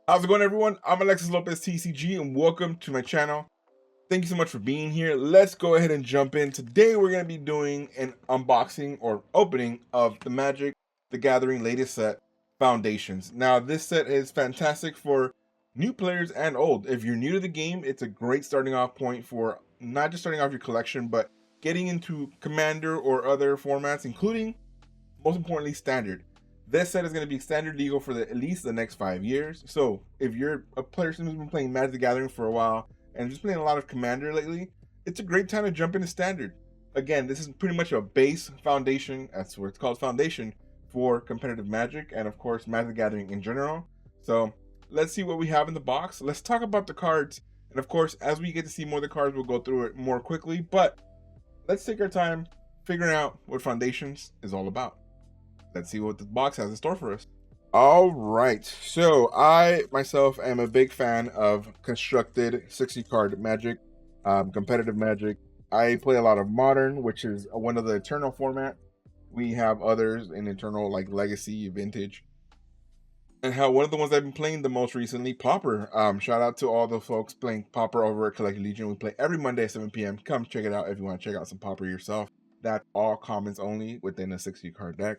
How's it going, everyone? I'm Alexis Lopez TCG, and welcome to my channel. Thank you so much for being here. Let's go ahead and jump in. Today, we're going to be doing an unboxing or opening of the Magic the Gathering latest set, Foundations. Now, this set is fantastic for new players and old. If you're new to the game, it's a great starting off point for not just starting off your collection, but getting into Commander or other formats, including, most importantly, Standard. This set is going to be standard legal for at least the next 5 years. So if you're a player who's been playing Magic the Gathering for a while and just playing a lot of Commander lately, it's a great time to jump into Standard. Again, this is pretty much a base foundation, that's what it's called, foundation for competitive Magic and of course Magic the Gathering in general. So let's see what we have in the box. Let's talk about the cards. And of course, as we get to see more of the cards, we'll go through it more quickly. But let's take our time figuring out what Foundations is all about. Let's see what the box has in store for us. All right, so I myself am a big fan of constructed 60 card Magic, competitive Magic. I play a lot of Modern, which is one of the Eternal format. We have others in Eternal like Legacy, Vintage, and how one of the ones I've been playing the most recently, Pauper. Shout out to all the folks playing Pauper over at Collected Legion. We play every Monday at 7 p.m. Come check it out if you want to check out some Pauper yourself. That's all commons only within a 60 card deck.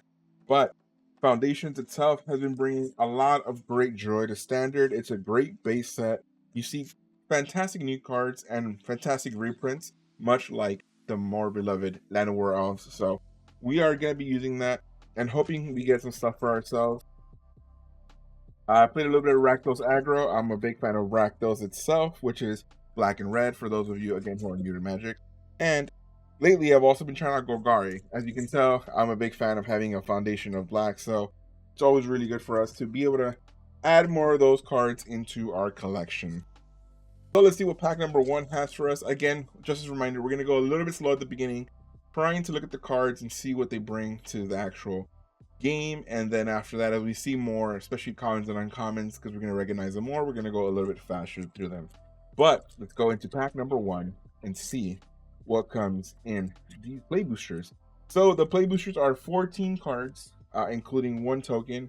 But Foundations itself has been bringing a lot of great joy to Standard. It's a great base set. You see fantastic new cards and fantastic reprints, much like the more beloved Land of War Elves. So we are going to be using that and hoping we get some stuff for ourselves. I played a little bit of Rakdos Aggro. I'm a big fan of Rakdos itself, which is black and red for those of you, again, who are new to Magic. And lately, I've also been trying out Golgari. As you can tell, I'm a big fan of having a foundation of black, so it's always really good for us to be able to add more of those cards into our collection. So let's see what pack number 1 has for us. Again, just as a reminder, we're going to go a little bit slow at the beginning, trying to look at the cards and see what they bring to the actual game. And then after that, as we see more, especially commons and uncommons, because we're going to recognize them more, we're going to go a little bit faster through them. But let's go into pack number 1 and see what comes in these play boosters. So the play boosters are 14 cards, including 1 token.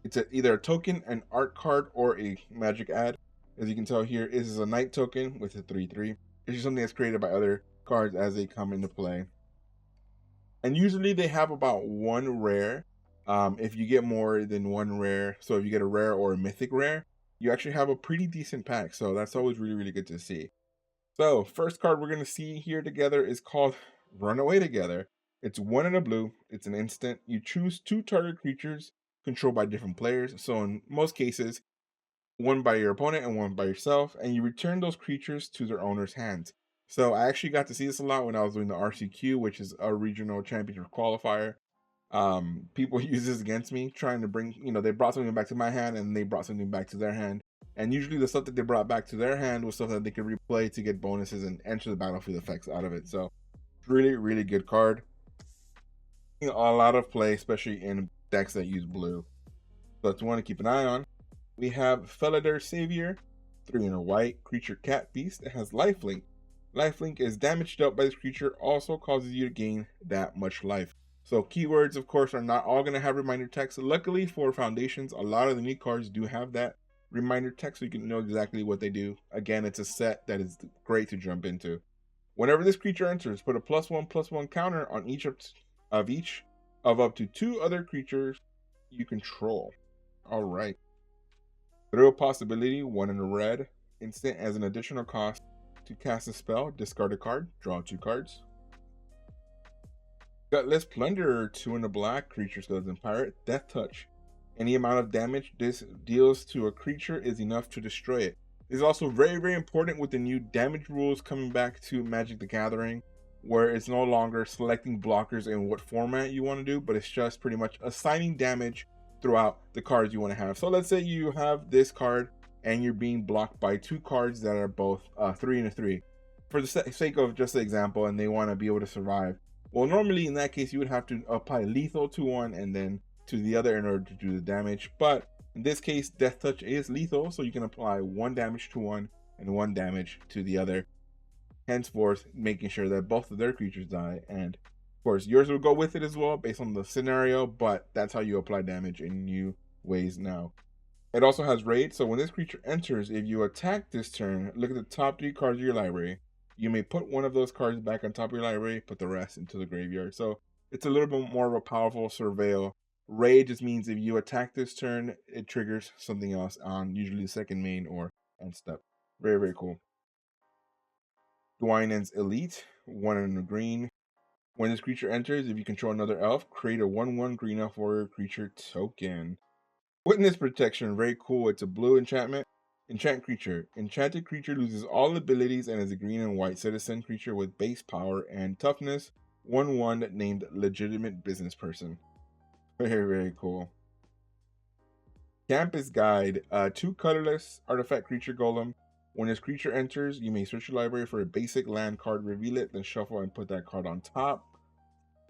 It's either a token, an art card, or a magic ad. As you can tell here, this is a night token with a 3/3. This is something that's created by other cards as they come into play. And usually they have about 1 rare. If you get more than 1 rare, so if you get a rare or a mythic rare, you actually have a pretty decent pack. So that's always really, really good to see. So first card we're going to see here together is called Runaway Together. It's 1 in a blue. It's an instant. You choose 2 target creatures controlled by different players. So in most cases, 1 by your opponent and 1 by yourself. And you return those creatures to their owner's hands. So I actually got to see this a lot when I was doing the RCQ, which is a regional championship qualifier. People use this against me, trying to bring, they brought something back to my hand and they brought something back to their hand. And usually the stuff that they brought back to their hand was stuff that they could replay to get bonuses and enter the battlefield effects out of it. So really, really good card. A lot of play, especially in decks that use blue. So that's one to keep an eye on. We have Felidar Savior, 3 in a white, creature cat beast. It has lifelink. Lifelink is damage dealt by this creature, also causes you to gain that much life. So keywords, of course, are not all going to have reminder text. Luckily for Foundations, a lot of the new cards do have that reminder text, so you can know exactly what they do. Again, it's a set that is great to jump into. Whenever this creature enters, put a +1/+1 counter on each of up to 2 other creatures you control. All right. Throw a possibility, 1 in a red. Instant as an additional cost to cast a spell, discard a card, draw 2 cards. Gutless Plunderer, 2 in a black, creature skeleton pirate, death touch. Any amount of damage this deals to a creature is enough to destroy it. This is also very, very important with the new damage rules coming back to Magic the Gathering, where it's no longer selecting blockers in what format you want to do, but it's just pretty much assigning damage throughout the cards you want to have. So let's say you have this card and you're being blocked by 2 cards that are both 3 and a 3. For the sake of just the example, and they want to be able to survive. Well, normally in that case, you would have to apply lethal to one and then to the other in order to do the damage. But in this case, Death Touch is lethal, so you can apply 1 damage to one and 1 damage to the other, henceforth making sure that both of their creatures die. And of course, yours will go with it as well based on the scenario, but that's how you apply damage in new ways now. It also has raid, so when this creature enters, if you attack this turn, look at the top 3 cards of your library. You may put one of those cards back on top of your library, put the rest into the graveyard. So it's a little bit more of a powerful surveil. Raid just means if you attack this turn, it triggers something else on usually the second main or end step. Very, very cool. Dwynen's Elite, 1 in the green. When this creature enters, if you control another elf, create a 1/1 green elf warrior creature token. Witness Protection, very cool. It's a blue enchantment. Enchant creature. Enchanted creature loses all abilities and is a green and white citizen creature with base power and toughness. 1/1 named Legitimate Business Person. Very, very cool. Campus Guide. 2 colorless artifact creature golem. When this creature enters, you may search your library for a basic land card, reveal it, then shuffle and put that card on top.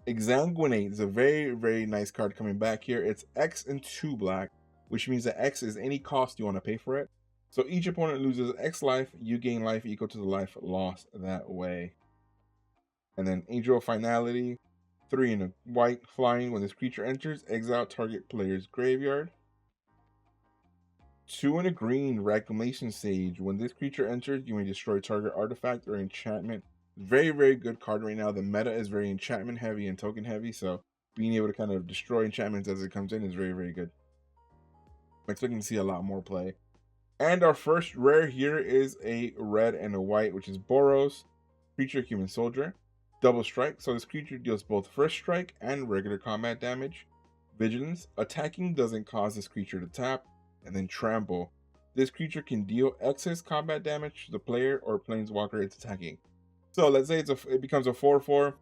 Exsanguinate is a very, very nice card coming back here. It's X and 2 black, which means that X is any cost you want to pay for it. So each opponent loses X life, you gain life equal to the life lost that way. And then Angel of Finality, 3 in a white flying. When this creature enters, exile target player's graveyard. 2 in a green, Reclamation Sage. When this creature enters, you may destroy target artifact or enchantment. Very, very good card right now. The meta is very enchantment heavy and token heavy, so being able to kind of destroy enchantments as it comes in is very, very good. I'm expecting to see a lot more play. And our first rare here is a red and a white, which is Boros, creature human soldier. Double strike, so this creature deals both first strike and regular combat damage. Vigilance, attacking doesn't cause this creature to tap. And then Trample. This creature can deal excess combat damage to the player or planeswalker it's attacking. So let's say it becomes a 4/4.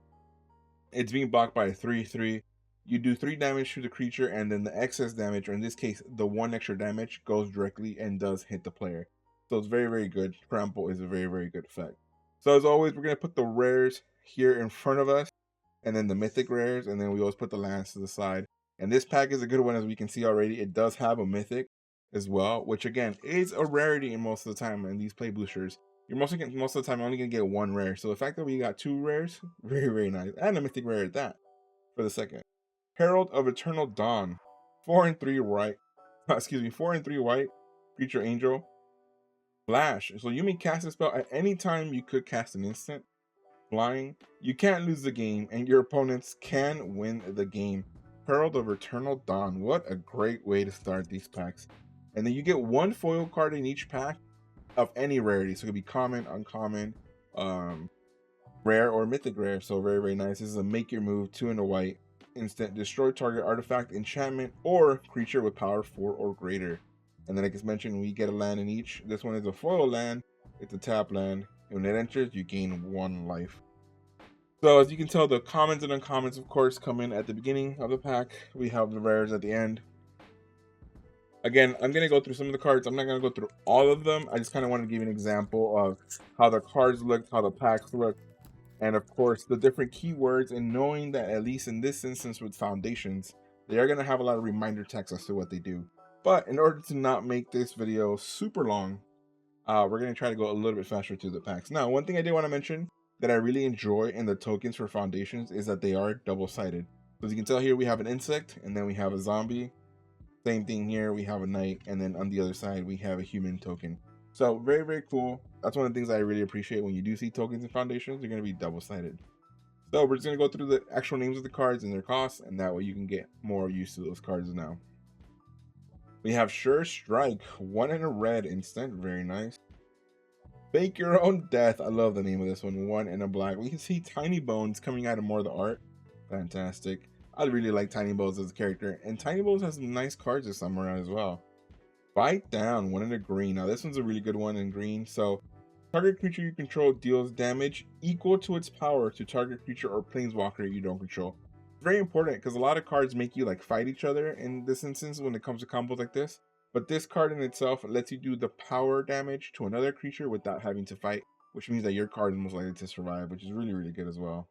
It's being blocked by a 3/3. You do 3 damage to the creature, and then the excess damage, or in this case, the 1 extra damage, goes directly and does hit the player. So it's very, very good. Trample is a very, very good effect. So as always, we're going to put the rares here in front of us, and then the mythic rares, and then we always put the lands to the side. And this pack is a good one, as we can see already. It does have a mythic as well, which again is a rarity in most of the time in these play boosters. You're most of the time only gonna get 1 rare. So the fact that we got 2 rares, very, very nice. And a mythic rare at that for the second. Herald of Eternal Dawn. 4 and 3 white. 4 and 3 white. Creature angel. Flash. So you may cast a spell at any time you could cast an instant. Flying. You can't lose the game, and your opponents can win the game. Herald of Eternal Dawn. What a great way to start these packs. And then you get 1 foil card in each pack of any rarity. So it could be common, uncommon, rare, or mythic rare. So very, very nice. This is a make your move, 2 in a white. Instant, destroy target artifact, enchantment, or creature with power 4 or greater. And then like I mentioned, we get a land in each. This one is a foil land. It's a tap land. And when it enters, you gain 1 life. So as you can tell, the commons and uncommons, of course, come in at the beginning of the pack. We have the rares at the end. Again, I'm going to go through some of the cards. I'm not going to go through all of them. I just kind of want to give you an example of how the cards look, how the packs look, and of course, the different keywords, and knowing that at least in this instance with foundations, they are going to have a lot of reminder text as to what they do. But in order to not make this video super long, we're going to try to go a little bit faster through the packs. Now, one thing I did want to mention that I really enjoy in the tokens for foundations is that they are double-sided. So as you can tell here, we have an insect, and then we have a zombie. Same thing here, we have a knight, and then on the other side, we have a human token. So very, very cool. That's one of the things I really appreciate when you do see tokens and foundations. They're going to be double-sided. So we're just going to go through the actual names of the cards and their costs, and that way you can get more used to those cards now. We have Sure Strike, 1 in a red instant, very nice. Fake Your Own Death, I love the name of this one, 1 in a black. We can see Tiny Bones coming out of more of the art. Fantastic. I really like Tiny Bones as a character, and Tiny Bones has some nice cards this time around as well. Bite Down, 1 in a green. Now this one's a really good one in green. So target creature you control deals damage equal to its power to target creature or planeswalker you don't control. It's very important because a lot of cards make you like fight each other in this instance when it comes to combos like this. But this card in itself lets you do the power damage to another creature without having to fight, which means that your card is most likely to survive, which is really, really good as well.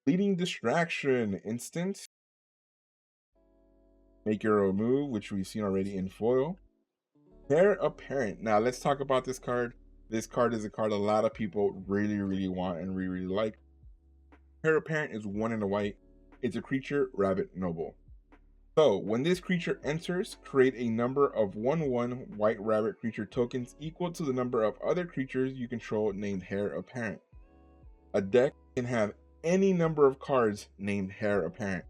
Leading Distraction, instant. Make your own move, which we've seen already in foil. Heir Apparent. Now let's talk about this card. This card is a card a lot of people really, really want and really, really like. Heir Apparent is 1 in a white. It's a creature, Rabbit Noble. So when this creature enters, create a number of 1/1 white rabbit creature tokens equal to the number of other creatures you control named Heir Apparent. A deck can have any number of cards named Heir Apparent.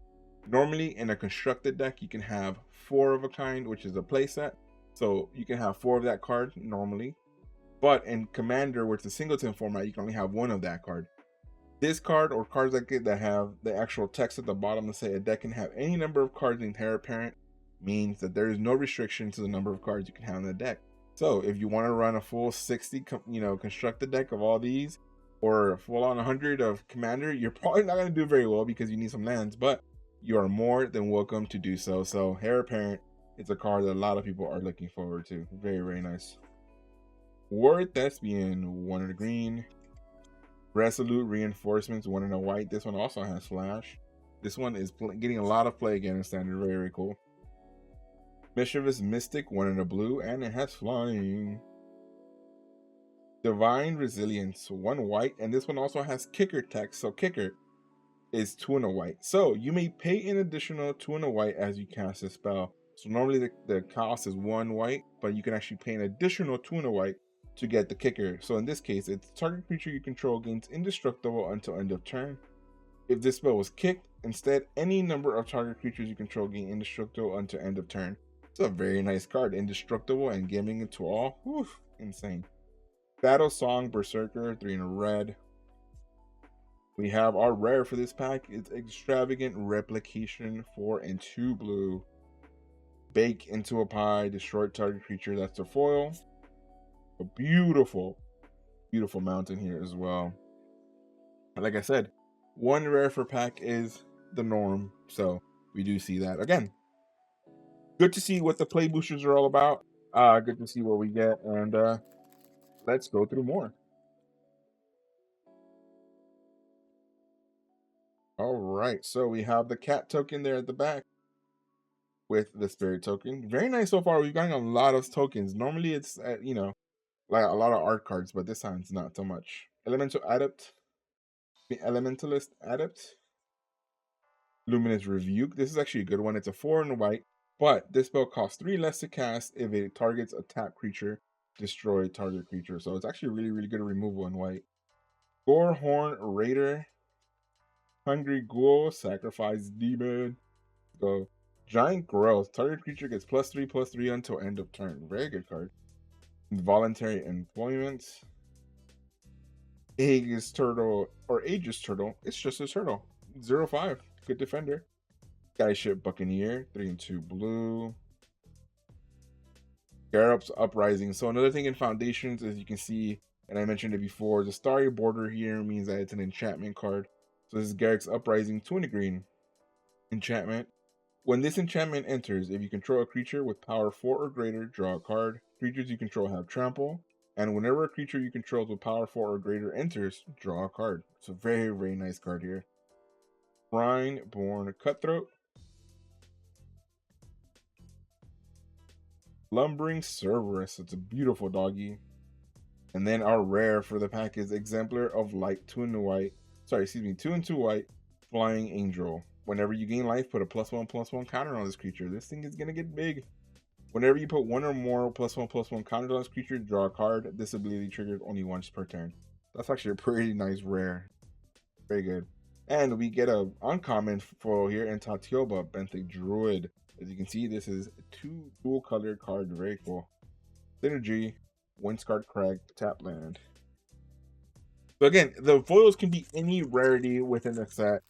Normally in a constructed deck, you can have 4 of a kind, which is a playset. So you can have 4 of that card normally. But in Commander, where it's a singleton format, you can only have 1 of that card. This card or cards like it that have the actual text at the bottom to say a deck can have any number of cards named Heir Apparent means that there is no restriction to the number of cards you can have in the deck. So if you want to run a full 60, constructed deck of all these, or a full on 100 of Commander, you're probably not going to do very well because you need some lands, but you are more than welcome to do so. So Heir Apparent is a card that a lot of people are looking forward to. Very, very nice. Ward Thespian, 1 in the green. Resolute Reinforcements, 1 in a white. This one also has flash. This one is getting a lot of play again in standard. Very, very cool. Mischievous Mystic, 1 in a blue, and it has flying. Divine Resilience, 1 white, and this one also has kicker text. So kicker is 2 in a white. So you may pay an additional 2 in a white as you cast a spell. So normally the cost is 1 white, but you can actually pay an additional 2 in a white to get the kicker. So in this case, it's target creature you control gains indestructible until end of turn. If this spell was kicked, instead any number of target creatures you control gain indestructible until end of turn. It's a very nice card, indestructible and giving it to all. Whew, insane. Battle Song Berserker, 3 in a red. We have our rare for this pack. It's Extravagant Replication, 4 and 2 blue. Bake into a pie, destroy target creature. That's the foil. A beautiful, beautiful mountain here as well. And like I said, 1 rare for pack is the norm. So we do see that. Again, good to see what the play boosters are all about. Good to see what we get. And let's go through more. All right. So we have the cat token there at the back with the spirit token. Very nice so far. We've gotten a lot of tokens. Normally it's, like a lot of art cards, but this time it's not so much. Elemental Adept. The Elementalist Adept. Luminous Rebuke. This is actually a good one. It's a 4 in white, but this spell costs 3 less to cast if it targets a tap creature, destroy target creature. So it's actually really, really good removal in white. Gorehorn Raider. Hungry Ghoul. Sacrifice Demon. Go. Giant Growth. Target creature gets +3/+3 until end of turn. Very good card. Involuntary Employment. Aegis Turtle or Aegis Turtle. It's just a turtle. 0/5. Good defender. Skyship Buccaneer. 3 and 2 blue. Garrup's Uprising. So another thing in Foundations, as you can see, and I mentioned it before, the starry border here means that it's an enchantment card. So this is Garrup's Uprising, 2 in the green. Enchantment. When this enchantment enters, if you control a creature with power 4 or greater, draw a card. Creatures you control have trample. And whenever a creature you control with power 4 or greater enters, draw a card. So very, very nice card here. Shrine-born Cutthroat. Lumbering Cerberus. It's a beautiful doggy. And then our rare for the pack is Exemplar of Light, 2 in white. 2 and 2 white. Flying Angel. Whenever you gain life, put a +1/+1 counter on this creature. This thing is gonna get big. Whenever you put 1 or more +1/+1 counters on this creature, draw a card. This ability triggers only once per turn. That's actually a pretty nice rare. Very good. And we get a uncommon foil here in Tatioba, Benthic Druid. As you can see, this is 2 dual colored cards. Very cool. Synergy, Windscarred Crag, tap land. So again, the foils can be any rarity within the set,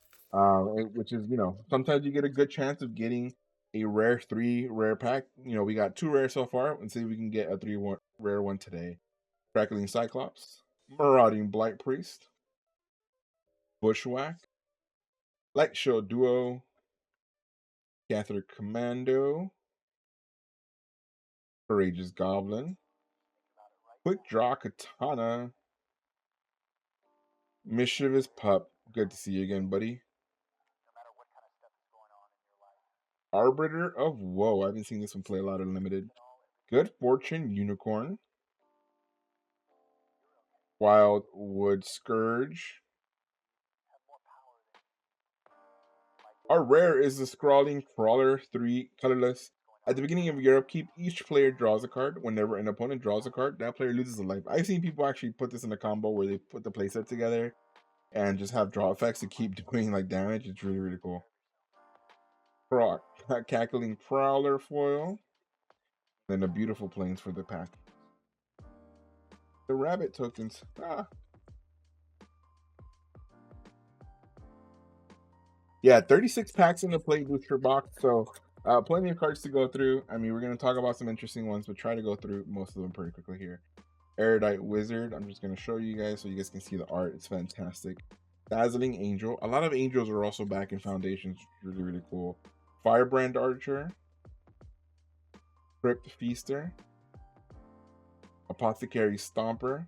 which is, sometimes you get a good chance of getting a rare 3 rare pack. We got 2 rare so far, and see if we can get a 3 rare one today. Crackling Cyclops, Marauding Blight Priest, Bushwhack, Light Show Duo, Catholic Commando, Courageous Goblin, Quick Draw Katana, Mischievous Pup. Good to see you again, buddy. Arbiter of Woe. I haven't seen this one play a lot of limited. Good Fortune Unicorn. Wildwood Scourge. Our rare is the Scrawling Crawler 3 colorless. At the beginning of your upkeep, each player draws a card. Whenever an opponent draws a card, that player loses a life. I've seen people actually put this in a combo where they put the playset together and just have draw effects to keep doing like damage. It's really, really cool. Cackling Prowler foil. Then a beautiful planes for the pack. The rabbit tokens. Yeah, 36 packs in the play booster box, so plenty of cards to go through. I mean, we're going to talk about some interesting ones, but try to go through most of them pretty quickly here. Erudite Wizard, I'm just going to show you guys so you guys can see the art. It's fantastic. Dazzling Angel. A lot of angels are also back in Foundations. Really, really cool. Firebrand Archer. Crypt Feaster. Apothecary Stomper.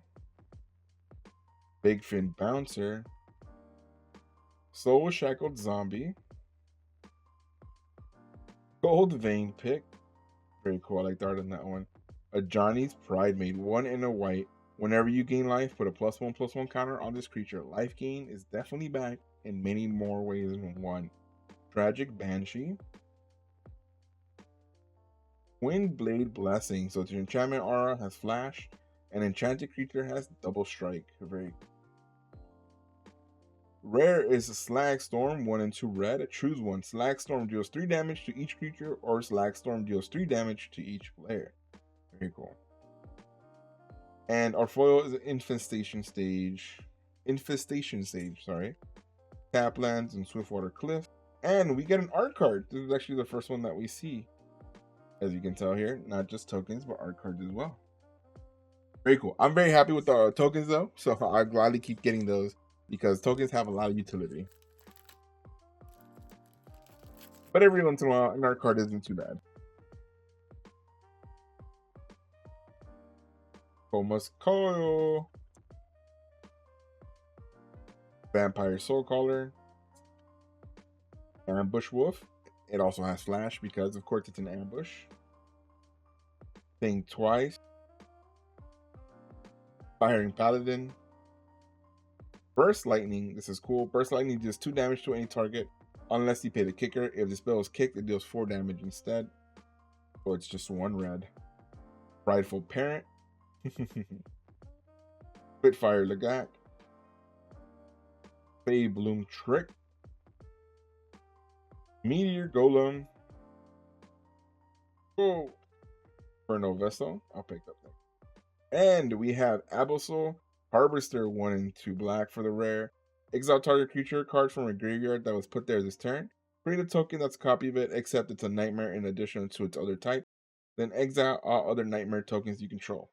Big Fin Bouncer. Soul Shackled Zombie. Gold Vein Pick. Very cool. I like the art on that one. A Johnny's Pride Made. 1 in a white. Whenever you gain life, put a +1/+1 counter on this creature. Life gain is definitely back in many more ways than one. Tragic Banshee. Wind Blade Blessing. So your enchantment aura has flash. An enchanted creature has double strike. Very rare is a Slag Storm, 1 and 2 red. Choose one. Slag Storm deals 3 damage to each creature, or Slag Storm deals 3 damage to each player. Very cool. And our foil is an Infestation Stage, sorry. Taplands and Swiftwater Cliff. And we get an art card. This is actually the first one that we see. As you can tell here, not just tokens, but art cards as well. Very cool. I'm very happy with the tokens though, so I'll gladly keep getting those because tokens have a lot of utility. But every once in a while, an art card isn't too bad. Coma's Coil. Vampire Soulcaller. Ambush Wolf. It also has flash because, of course, it's an ambush. Think Twice. Firing Paladin. Burst Lightning. This is cool. Burst Lightning deals 2 damage to any target unless you pay the kicker. If the spell is kicked, it deals 4 damage instead. So it's just 1 red. Prideful Parent. Spitfire Legak. Fey Bloom Trick. Meteor Golem. Oh, Inferno Vessel. I'll pick up that. And we have Abyssal Harvester 1 and 2 black for the rare. Exile target creature card from a graveyard that was put there this turn. Create a token that's a copy of it, except it's a nightmare in addition to its other type. Then exile all other nightmare tokens you control.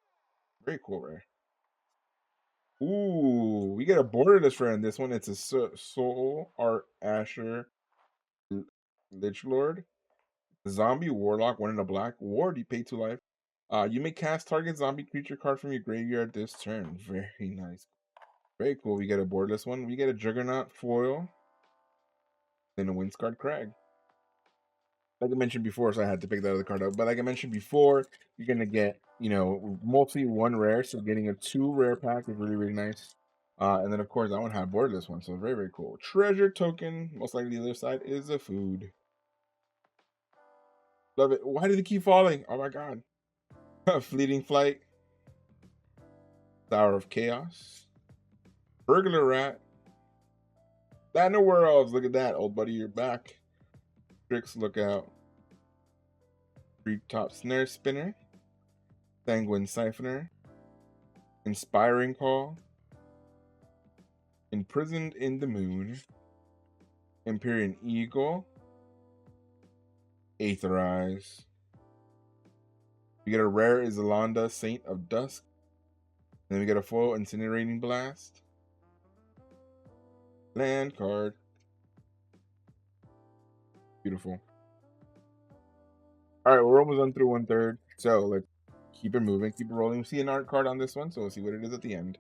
Very cool rare. Ooh, we get a borderless rare in this one. It's a Soul Art Asher Lich Lord. Zombie Warlock, 1 in a black. Ward, you pay 2 life. You may cast target zombie creature card from your graveyard this turn. Very nice. Very cool. We get a borderless one. We get a Juggernaut foil. Then a Windscarred Crag. Like I mentioned before, so I had to pick that other card up. But like I mentioned before, you're going to get, mostly 1 rare. So getting a 2 rare pack is really, really nice. And then, of course, that one had borderless one. So very, very cool. Treasure token. Most likely the other side is a food. Love it. Why did it keep falling? Oh, my God. Fleeting Flight. Tower of Chaos. Burglar Rat. That nowhere else. Look at that, old buddy. You're back. Tricks Lookout. Treetop Snare Spinner. Sanguine Siphoner. Inspiring Call. Imprisoned in the Moon. Empyrean Eagle. Aetherize. We get a rare Isolanda, Saint of Dusk. And then we get a foil Incinerating Blast. Land card. Beautiful. Alright, we're almost done through 1/3. So let's keep it moving, keep it rolling. We see an art card on this one, so we'll see what it is at the end.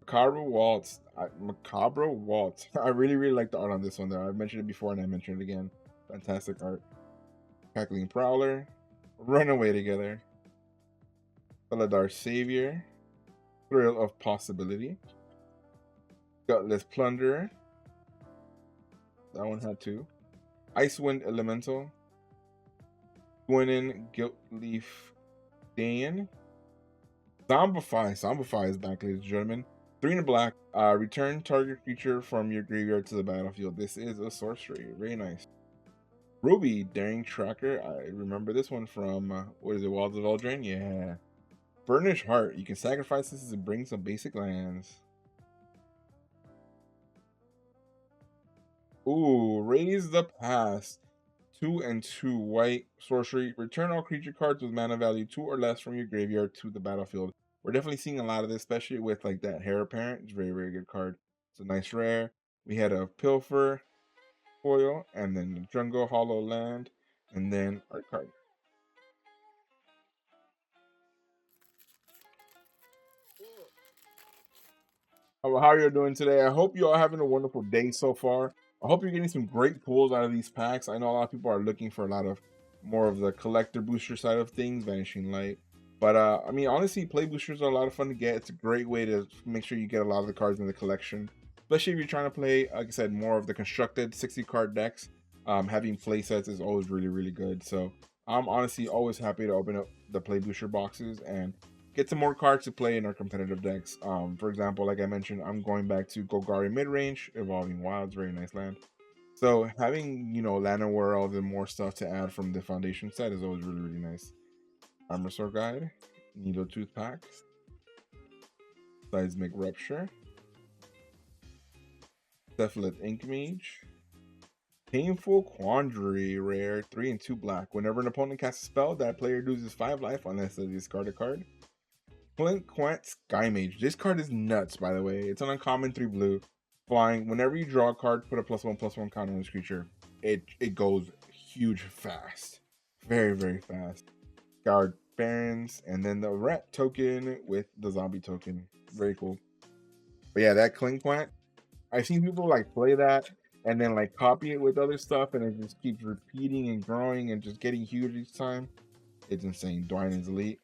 Macabre Waltz. Macabre Waltz. I really, really like the art on this one, though. I've mentioned it before and I mentioned it again. Fantastic art. Cackling Prowler. Runaway Together. Felidar Savior. Thrill of Possibility. Gutless Plunderer. That one had 2. Icewind Elemental, Gwynn Guiltleaf Dan, Zombify is back, ladies and gentlemen. 3 in a black. Return target creature from your graveyard to the battlefield. This is a sorcery. Very nice. Ruby, Daring Tracker. I remember this one from, what is it, Walls of Eldraine? Yeah. Burnished Heart. You can sacrifice this and bring some basic lands. Ooh, Raise the Past. 2 and 2 white sorcery. Return all creature cards with mana value 2 or less from your graveyard to the battlefield. We're definitely seeing a lot of this, especially with like that Heir Apparent. It's a very, very good card. It's a nice rare. We had a Pilfer foil, and then the Jungle Hollow Land, and then our card. How are you doing today? I hope you all having a wonderful day so far. I hope you're getting some great pulls out of these packs. I know a lot of people are looking for a lot of more of the collector booster side of things, Vanishing Light. But I mean, honestly, play boosters are a lot of fun to get. It's a great way to make sure you get a lot of the cards in the collection, especially if you're trying to play, like I said, more of the constructed 60 card decks. Having play sets is always really, really good. So I'm honestly always happy to open up the play booster boxes and get some more cards to play in our competitive decks. For example, like I mentioned, I'm going back to Golgari Midrange, Evolving Wilds, very nice land. So having, you know, Lana World and more stuff to add from the foundation set is always really, really nice. Armor Sword Guide, Needle Tooth Pack, Seismic Rupture, Cephalid Ink Mage, Painful Quandary, rare, 3 and 2 black. Whenever an opponent casts a spell, that player loses 5 life unless they discard a card. Flint Quant Sky Mage. This card is nuts, by the way. It's an uncommon 3 blue. Flying. Whenever you draw a card, put a +1/+1 counter on this creature. It goes huge fast. Very, very fast. Guard Barons, and then the rat token with the zombie token. Very cool. But yeah, that Clinquant, I've seen people like play that and then like copy it with other stuff, and it just keeps repeating and growing and just getting huge each time. It's insane. Dwynen's Elite.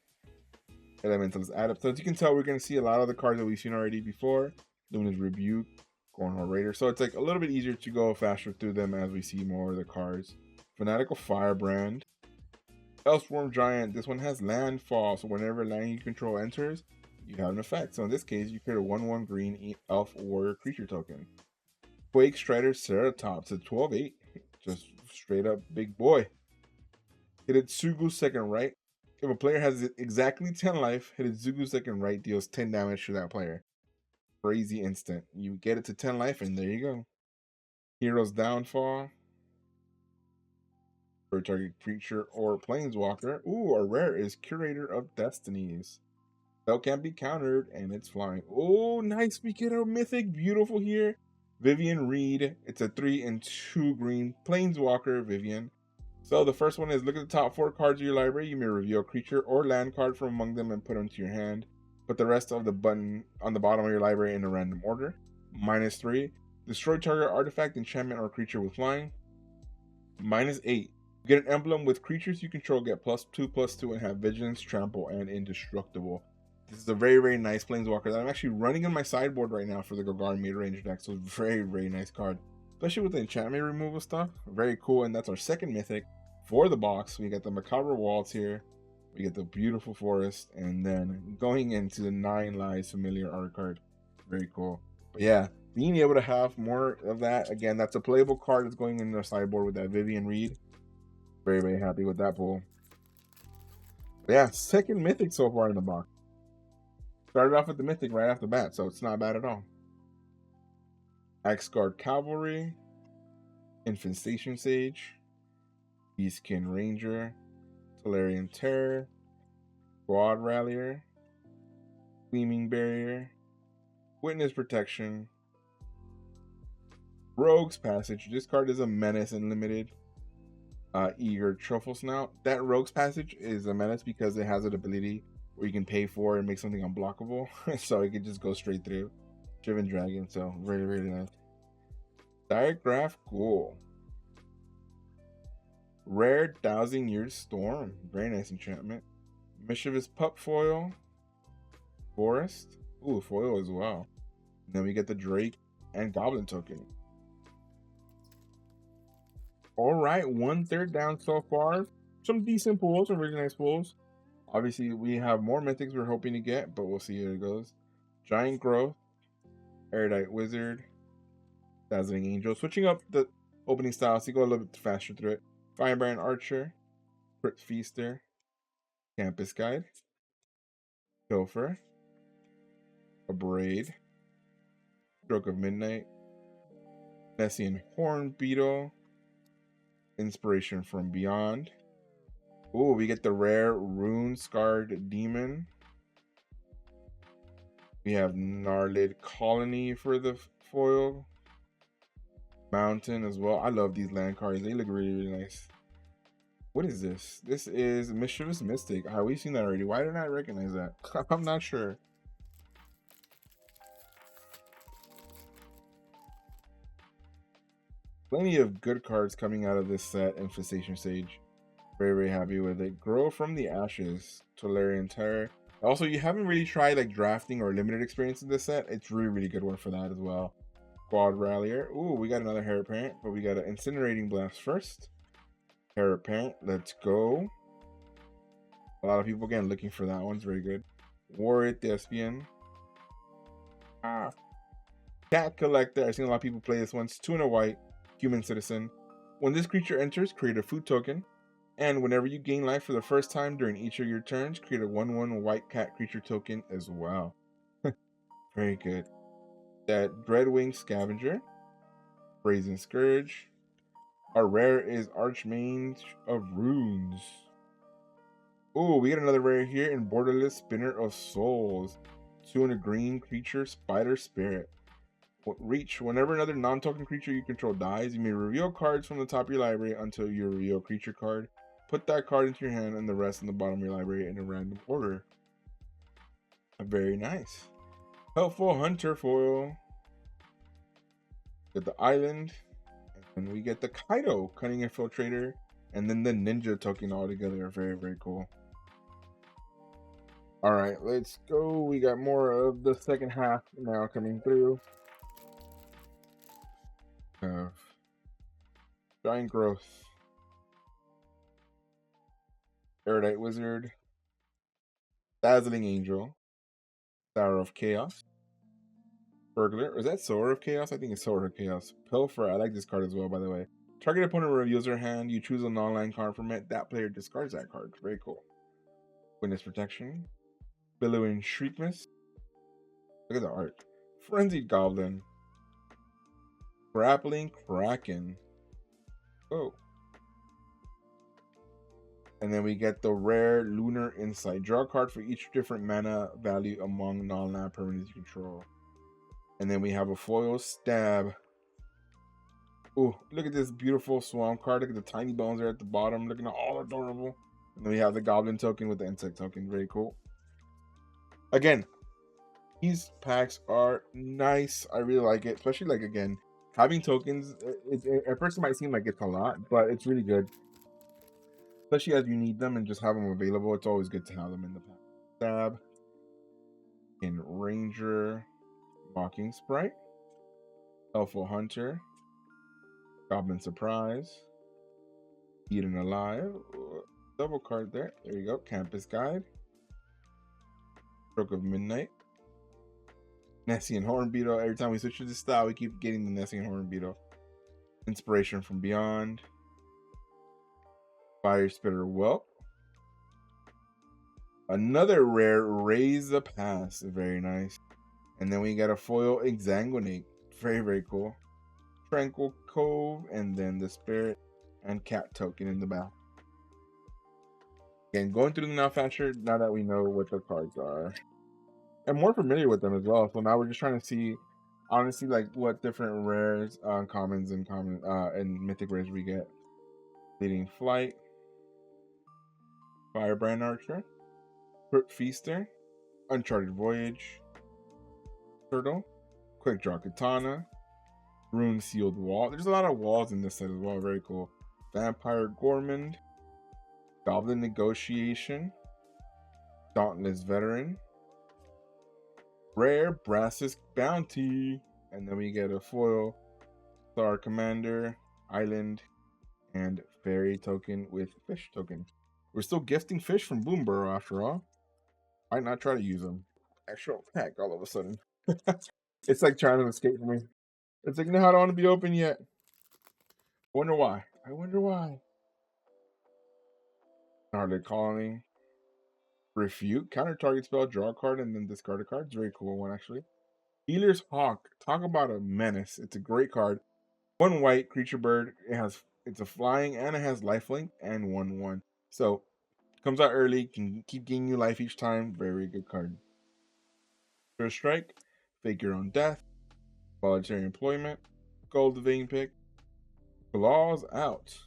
Elemental's Adept. So as you can tell, we're going to see a lot of the cards that we've seen already before. Luna's Rebuke, Cornhole Raider. So it's like a little bit easier to go faster through them as we see more of the cards. Fanatical Firebrand. Elsworm Giant. This one has landfall, so whenever land you control enters, you have an effect. So in this case, you create a 1/1 green elf warrior creature token. Quake Strider Ceratops, a 12/8. Just straight up big boy. Hitotsugu Second Right. If a player has exactly 10 life, Hitotsugu Second Right deals 10 damage to that player. Crazy instant. You get it to 10 life, and there you go. Hero's Downfall. For target creature or planeswalker. Ooh, our rare is Curator of Destinies. Spell can't be countered, and it's flying. Oh, nice. We get a mythic. Beautiful here. Vivian Reed. It's a 3 and 2 green planeswalker, Vivian. So the first one is look at the top 4 cards of your library. You may reveal a creature or land card from among them and put them to your hand. Put the rest of the button on the bottom of your library in a random order. -3. Destroy target artifact, enchantment, or creature with flying. -8. Get an emblem with creatures you control, get +2/+2, and have vigilance, trample, and indestructible. This is a very, very nice planeswalker that I'm actually running on my sideboard right now for the Golgari mid-range deck. So very, very nice card. Especially with the enchantment removal stuff. Very cool. And that's our second mythic for the box. We got the Macabre Waltz here. We get the Beautiful Forest. And then going into the 9 Lives Familiar art card. Very cool. But yeah, being able to have more of that. Again, that's a playable card that's going in the sideboard with that Vivian Reed. Very, very happy with that pull. But yeah, second mythic so far in the box. Started off with the mythic right off the bat, so it's not bad at all. Axguard Cavalry, Infestation Sage, Beastkin Ranger, Tolarian Terror, Squad Rallier, Gleaming Barrier, Witness Protection, Rogue's Passage. This card is a menace and limited. Eager Truffle Snout. That Rogue's Passage is a menace because it has an ability where you can pay for and make something unblockable. So it can just go straight through. Driven Dragon, so really, really nice. Diagraph Ghoul. Rare Dowsing Year's Storm. Very nice enchantment. Mischievous Pup Foil. Forest. Ooh, foil as well. And then we get the Drake and Goblin token. All right, 1/3 down so far. Some decent pulls, some really nice pulls. Obviously, we have more mythics we're hoping to get, but we'll see how it goes. Giant Growth, Erudite Wizard, Dazzling Angel. Switching up the opening styles to go a little bit faster through it. Firebrand Archer, Crypt Feaster, Campus Guide, Pilfer, a Braid, Stroke of Midnight, Nessian Horn Beetle, Inspiration from Beyond. Ooh, we get the rare Rune Scarred Demon. We have Gnarlid Colony for the foil. Mountain as well. I love these land cards. They look really, really nice. What is this? This is Mischievous Mystic. We've seen that already. Why didn't I recognize that? I'm not sure. Plenty of good cards coming out of this set. Infestation Sage. Very, very happy with it. Grow from the Ashes. Tolarian Terror. Also, you haven't really tried like drafting or limited experience in this set. It's really, really good one for that as well. Quad Rallier. Ooh, we got another Heir Apparent, but we got an Incinerating Blast first. Heir Apparent. Let's go. A lot of people again looking for that one. It's very good. Warrior Thespian. Cat Collector. I've seen a lot of people play this one. It's 2 and a white. Human Citizen. When this creature enters, create a food token. And whenever you gain life for the first time during each of your turns, create a 1/1 white cat creature token as well. Very good. That Dreadwing Scavenger. Brazen Scourge. Our rare is Archmage of Runes. Ooh, we get another rare here in Borderless Spinner of Souls. 2 and a green creature, Spider Spirit. Reach. Whenever another non-token creature you control dies, you may reveal cards from the top of your library until you reveal a creature card. Put that card into your hand and the rest in the bottom of your library in a random order. Very nice. Helpful Hunter foil. Get the Island. And we get the Kaido Cunning Infiltrator. And then the Ninja token all together. Very, very cool. Alright, let's go. We got more of the second half now coming through. Giant Growth. Erudite Wizard. Dazzling Angel. Tower of Chaos. Burglar. Is that Sower of Chaos? I think it's Sower of Chaos. Pilfer. I like this card as well, by the way. Target opponent reveals their hand. You choose a non-land card from it. That player discards that card. Very cool. Witness Protection. Billowing Shriekmas. Look at the art. Frenzied Goblin. Grappling Kraken. Oh. And then we get the rare Lunar Insight. Draw a card for each different mana value among non-land permanents you control. And then we have a foil Stab. Ooh, look at this beautiful Swamp card. Look at the tiny bones there at the bottom. Looking all adorable. And then we have the Goblin token with the Insect token. Very cool. Again, these packs are nice. I really like it. Especially, like, again, having tokens. At first it might seem like it's a lot, but it's really good. Especially as you need them and just have them available. It's always good to have them in the pack. Stab. In Ranger. Mocking Sprite. Helpful Hunter. Goblin Surprise. Eaten Alive. Double card there. There you go. Campus Guide. Stroke of Midnight. Nessian Horn Beetle. Every time we switch to this style, we keep getting the Nessian Horn Beetle. Inspiration from Beyond. Fire Spitter Whelp. Another rare Raise the Pass. Very nice. And then we got a foil Exanguinate. Very, very cool. Tranquil Cove. And then the Spirit and Cat token in the back. Again, going through them now faster now that we know what the cards are. I'm more familiar with them as well. So now we're just trying to see, honestly, like what different rares, commons and mythic rares we get. Leading Flight. Firebrand Archer. Crypt Feaster. Uncharted Voyage. Turtle. Quick Draw Katana. Rune Sealed Wall. There's a lot of walls in this set as well. Very cool. Vampire Gourmand. Goblin Negotiation. Dauntless Veteran. Rare Brassisk Bounty. And then we get a foil Star Commander, Island, and fairy token with fish token. We're still gifting fish from Boomborough after all. Might not try to use them. Extra pack all of a sudden. It's like trying to escape from me. It's like, no, I don't want to be open yet. Wonder why. I wonder why. Gnarly Colony. Refute. Counter target spell, draw a card, and then discard a card. It's a very cool one, actually. Healer's Hawk. Talk about a menace. It's a great card. 1 white creature bird. It's a flying and it has lifelink and 1/1. So comes out early, can keep gaining you life each time. Very good card. First strike, fake your own death, voluntary employment, gold vein pick, claws out.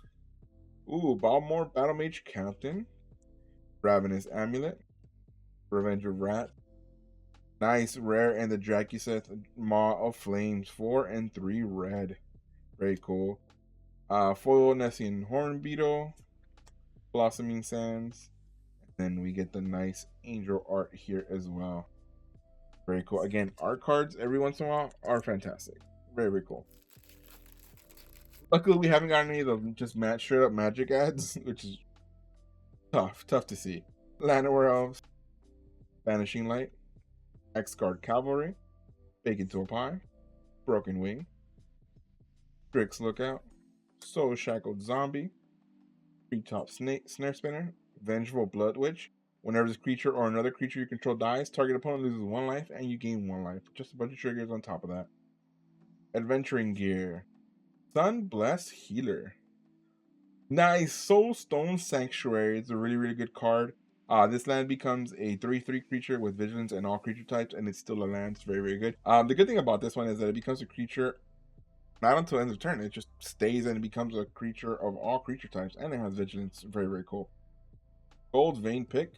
Ooh, Balmore Battle Mage Captain, Ravenous Amulet, Revenge of Rat. Nice, rare, and the Dracuseth Maw of Flames, 4 and 3 red. Very cool. Foil Nessian Horn Beetle, Blossoming Sands, and then we get the nice angel art here as well. Very cool. Again, art cards every once in a while are fantastic. Very, very cool. Luckily, we haven't gotten any of the just straight up magic ads, which is tough to see. Llanowar Elves, Vanishing Light, X-Guard Cavalry, Bacon to a Pie, Broken Wing, Strix Lookout, Soul Shackled Zombie, Treetop Snare Spinner, Vengeful Blood Witch. Whenever this creature or another creature you control dies, target opponent loses 1 life and you gain 1 life. Just a bunch of triggers on top of that. Adventuring Gear, Sunblessed Healer. Nice. Soulstone Sanctuary. It's a really, really good card. This land becomes a 3/3 creature with vigilance and all creature types, and it's still a land. It's very, very good. The good thing about this one is that it becomes a creature not until end of turn. It just stays and it becomes a creature of all creature types, and it has vigilance. Very, very cool. Gold Vein Pick,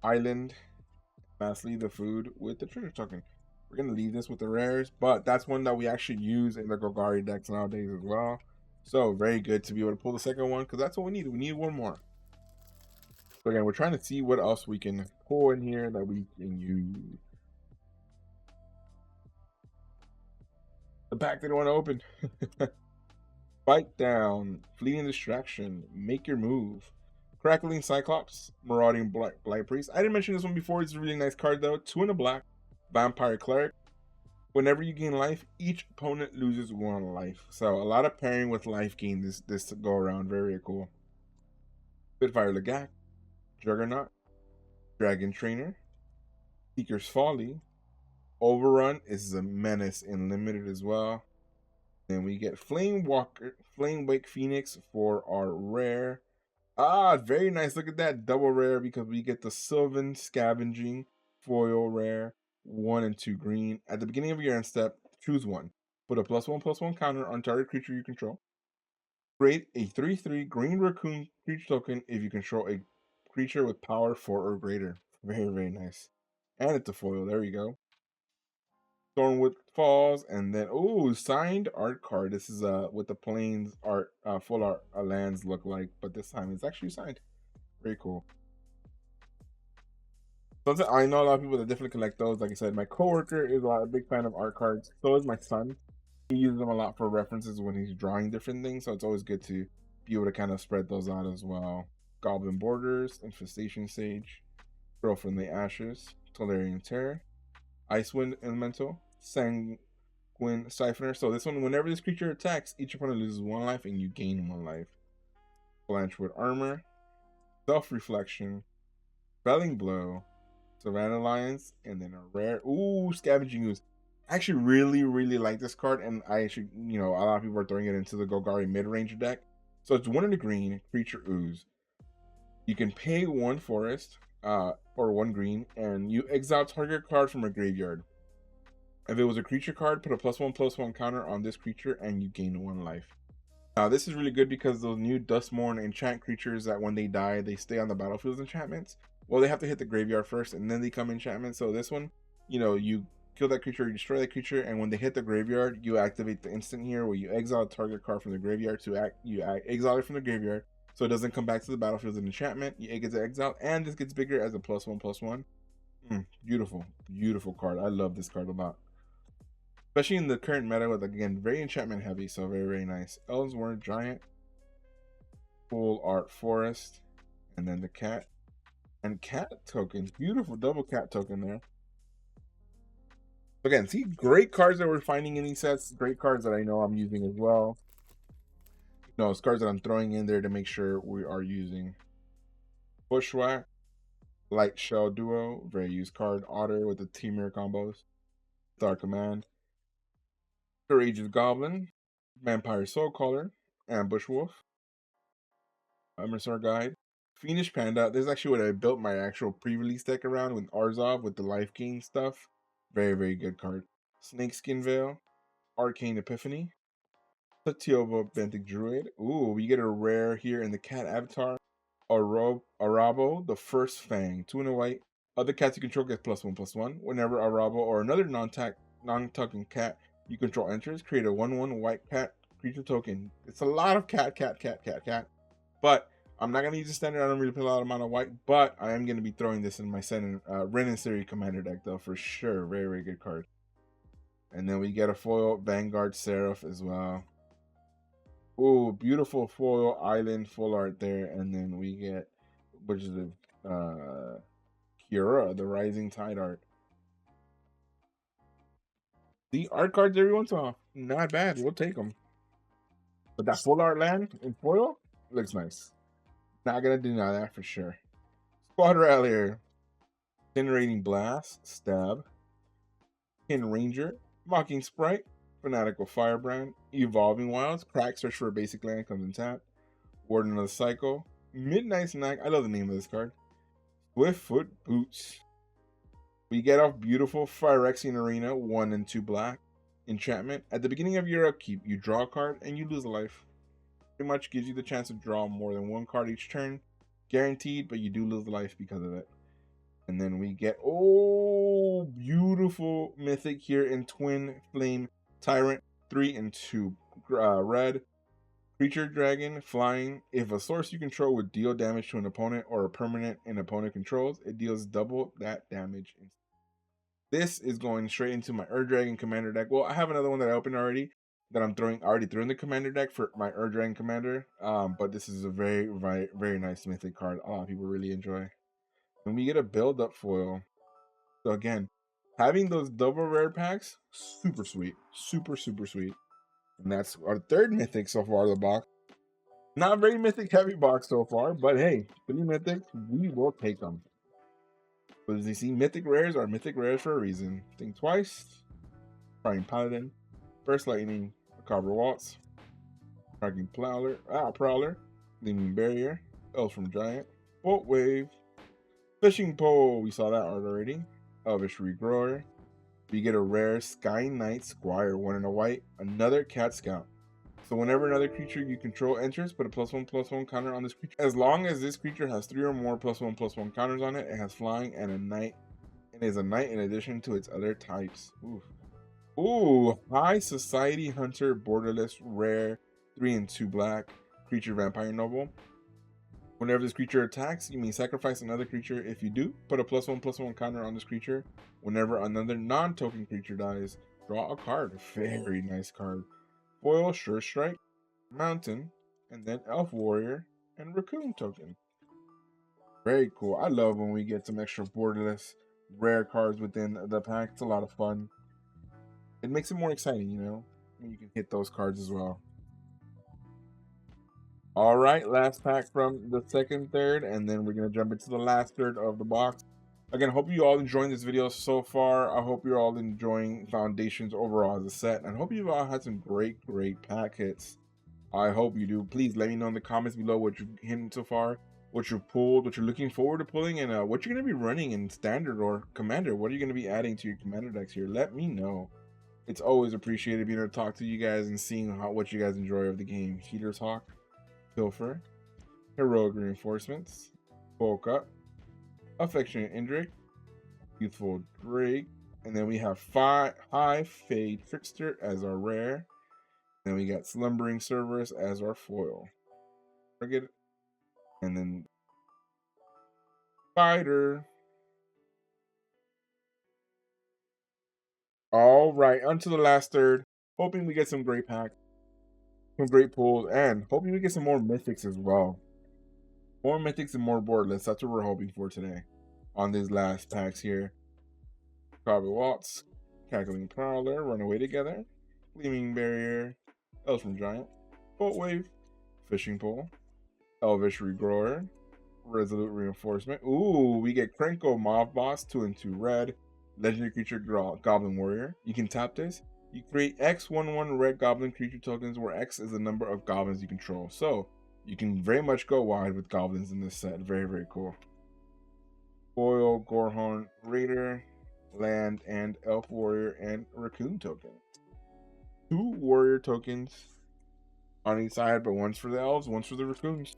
Island, lastly the food with the treasure token. We're gonna leave this with the rares, but that's one that we actually use in the Golgari decks nowadays as well. So very good to be able to pull the second one, because that's what we need. We need 1 more. So again, we're trying to see what else we can pull in here that we can use. The pack they don't want to open. Bite Down, Fleeting Distraction, Make Your Move, Crackling Cyclops, Marauding Blight Priest. I didn't mention this one before. It's a really nice card though. 2 in a black, Vampire Cleric. Whenever you gain life, each opponent loses 1 life. So a lot of pairing with life gain this go around. Very, very cool. Spitfire Legak, Juggernaut, Dragon Trainer, Seeker's Folly. Overrun is a menace in limited as well. Then we get Flame Wake Phoenix for our rare. Very nice. Look at that double rare, because we get the Sylvan Scavenging foil rare, 1 and 2 green. At the beginning of your end step, choose 1. Put a +1/+1 counter on target creature you control. Create a 3/3 green raccoon creature token if you control a creature with power 4 or greater. Very, very nice. And it's a foil. There we go. Thornwood Falls, and then signed art card. This is what the plains art full art lands look like, but this time it's actually signed. Very cool. Something I know a lot of people that definitely collect those. Like I said, my coworker is a big fan of art cards. So is my son. He uses them a lot for references when he's drawing different things. So it's always good to be able to kind of spread those out as well. Goblin Borders, Infestation Sage, Girl from the Ashes, Tolarian Terror, Icewind Elemental, Sanguine Siphoner. So this one, whenever this creature attacks, each opponent loses 1 life and you gain 1 life. Blanchwood Armor, Self-Reflection, Felling Blow, Savannah Lions, and then a rare, Scavenging Ooze. I actually really, really like this card, and I actually, a lot of people are throwing it into the Golgari mid-range deck. So it's 1 in the green, Creature Ooze. You can pay 1 forest, or 1 green, and you exile target card from a graveyard. If it was a creature card, put a +1/+1 counter on this creature and you gain 1 life. Now this is really good because those new Dustmourn enchant creatures that when they die, they stay on the battlefield as enchantments. Well, they have to hit the graveyard first and then they come enchantments. So this one, you kill that creature, you destroy that creature, and when they hit the graveyard, you activate the instant here where you exile a target card from the graveyard exile it from the graveyard so it doesn't come back to the battlefield as an enchantment. It gets exiled, and this gets bigger as a +1/+1. Beautiful, beautiful card. I love this card a lot. especially in the current meta with, again, very enchantment heavy, so very, very nice. Ellsworth Giant, full art forest, and then the cat. And cat tokens, beautiful double cat token there. Again, see, great cards that we're finding in these sets, great cards that I know I'm using as well. No, it's cards that I'm throwing in there to make sure we are using. Bushwhack, Light Shell Duo, very used card. Otter with the Teamer combos. Star Command, Courageous Goblin, Vampire Soul Caller, Ambush Wolf, Emerson Guide, Fiendish Panda. This is actually what I built my actual pre-release deck around with Arzov with the life gain stuff. Very, very good card. Snakeskin Veil, Arcane Epiphany, Satioba Benthic Druid. Ooh, we get a rare here in the cat avatar. Arabo, the First Fang, 2 and a white. Other cats you control get +1/+1. Whenever Arabo or another non-tucking cat you control enters, create a 1/1 white cat creature token. It's a lot of cat. But I'm not gonna use the standard. I don't really play a lot amount of white, but I am gonna be throwing this in my Renin series commander deck though for sure. Very, very good card. And then we get a foil Vanguard Seraph as well. Ooh, beautiful foil island full art there, and then we get, which is the Kira, the Rising Tide art. The art cards every once in a while, not bad. We'll take them. But that full art land in foil looks nice. Not gonna deny that for sure. Squad Rallier, Generating Blast, Stab, Kin Ranger, Mocking Sprite, Fanatical Firebrand, Evolving Wilds, Crack, search for a basic land, comes in tap. Warden of the Cycle, Midnight Snack. I love the name of this card. Swiftfoot Boots. We get off beautiful Phyrexian Arena, 1 and 2 black. Enchantment. At the beginning of your upkeep, you draw a card and you lose a life. Pretty much gives you the chance to draw more than one card each turn. Guaranteed, but you do lose a life because of it. And then we get, oh, beautiful mythic here in Twin Flame Tyrant, 3 and 2 red. Creature Dragon, flying. If a source you control would deal damage to an opponent or a permanent an opponent controls, it deals double that damage. This is going straight into my Dragon commander deck. Well, I have another one that I opened already that I'm throwing. I already threw in the commander deck for my Dragon commander. But this is a very, very, very nice mythic card. A lot of people really enjoy. And we get a build up foil. So again, having those double rare packs, super sweet, super, super sweet. And that's our third mythic so far in the box. Not very mythic heavy box so far, but hey, 3 mythics, we will take them. But as you see, mythic rares are mythic rares for a reason. Think twice. Prying Paladin, First Lightning, Macabre Waltz, Striking Prowler, Gleaming Barrier, Elves from Giant, Bolt Wave, Fishing Pole, we saw that art already, Elvish Regrower. We get a rare Sky Knight Squire, 1 and a white, another Cat Scout. So whenever another creature you control enters, put a +1/+1 counter on this creature. As long as this creature has 3 or more +1/+1 counters on it, it has flying and a knight. It is a knight in addition to its other types. Ooh, High Society Hunter, borderless, rare, 3 and 2 black, creature vampire noble. Whenever this creature attacks, you may sacrifice another creature. If you do, put a +1/+1 counter on this creature. Whenever another non-token creature dies, draw a card. Very nice card. Foil, Sure Strike, Mountain, and then Elf Warrior and Raccoon token. Very cool. I love when we get some extra borderless rare cards within the pack. It's a lot of fun. It makes it more exciting, you know, when you can hit those cards as well. All right, last pack from the second third, and then we're going to jump into the last third of the box. Again, hope you all enjoying this video so far. I hope you're all enjoying Foundations overall as a set, and I hope you've all had some great pack hits. I hope you do. Please let me know in the comments below what you've hit so far, what you've pulled, what you're looking forward to pulling, and what you're going to be running in Standard or Commander. What are you going to be adding to your Commander decks here? Let me know. It's always appreciated being able to talk to you guys and seeing what you guys enjoy of the game. Heater Talk, Pilfer, Heroic Reinforcements, Bulk Up, Affectionate Indrik, Youthful Drake, and then we have High Fade Trickster as our rare. Then we got Slumbering Cerberus as our foil. Target, and then Spider. All right, onto the last third. Hoping we get some great packs, some great pulls, and hoping we get some more mythics as well. More mythics and more boardless. That's what we're hoping for today on these last packs here. Carver Waltz, Cackling Prowler, Runaway Together, Gleaming Barrier, Elfin Giant, Bolt Wave, Fishing Pole, Elvish Regrower, Resolute Reinforcement. Ooh, we get Krenko Mob Boss, 2 and 2 red, Legendary Creature Goblin Warrior. You can tap this. You create X11 red goblin creature tokens where X is the number of goblins you control. So you can very much go wide with goblins in this set. Very, very cool. Foil, Gorehorn Raider, Land and Elf Warrior, and Raccoon token. 2 warrior tokens on each side, but one's for the elves, one's for the raccoons.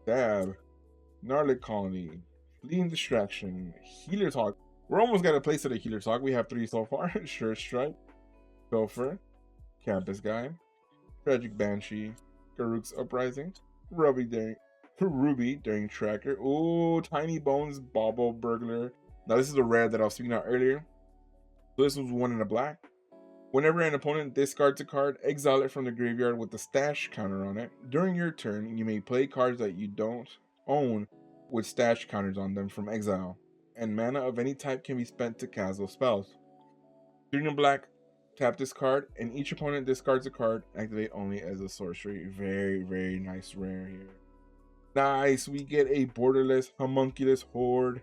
Dab, Gnarly Colony, Fleeing Distraction, Healer's Hawk. We're almost got a place at a Healer's Hawk. We have 3 so far. Sure Strike, Gopher, Campus Guide, Tragic Banshee, Garuk's Uprising, Ruby during Tracker. Ooh, Tiny Bones, Bauble Burglar. Now this is the rare that I was speaking about earlier. So this was 1 in a black. Whenever an opponent discards a card, exile it from the graveyard with the stash counter on it. During your turn, you may play cards that you don't own with stash counters on them from exile. And mana of any type can be spent to cast those spells. 3 in black, tap this card, and each opponent discards a card, activate only as a sorcery. Very, very nice rare here. Nice, we get a borderless homunculus horde,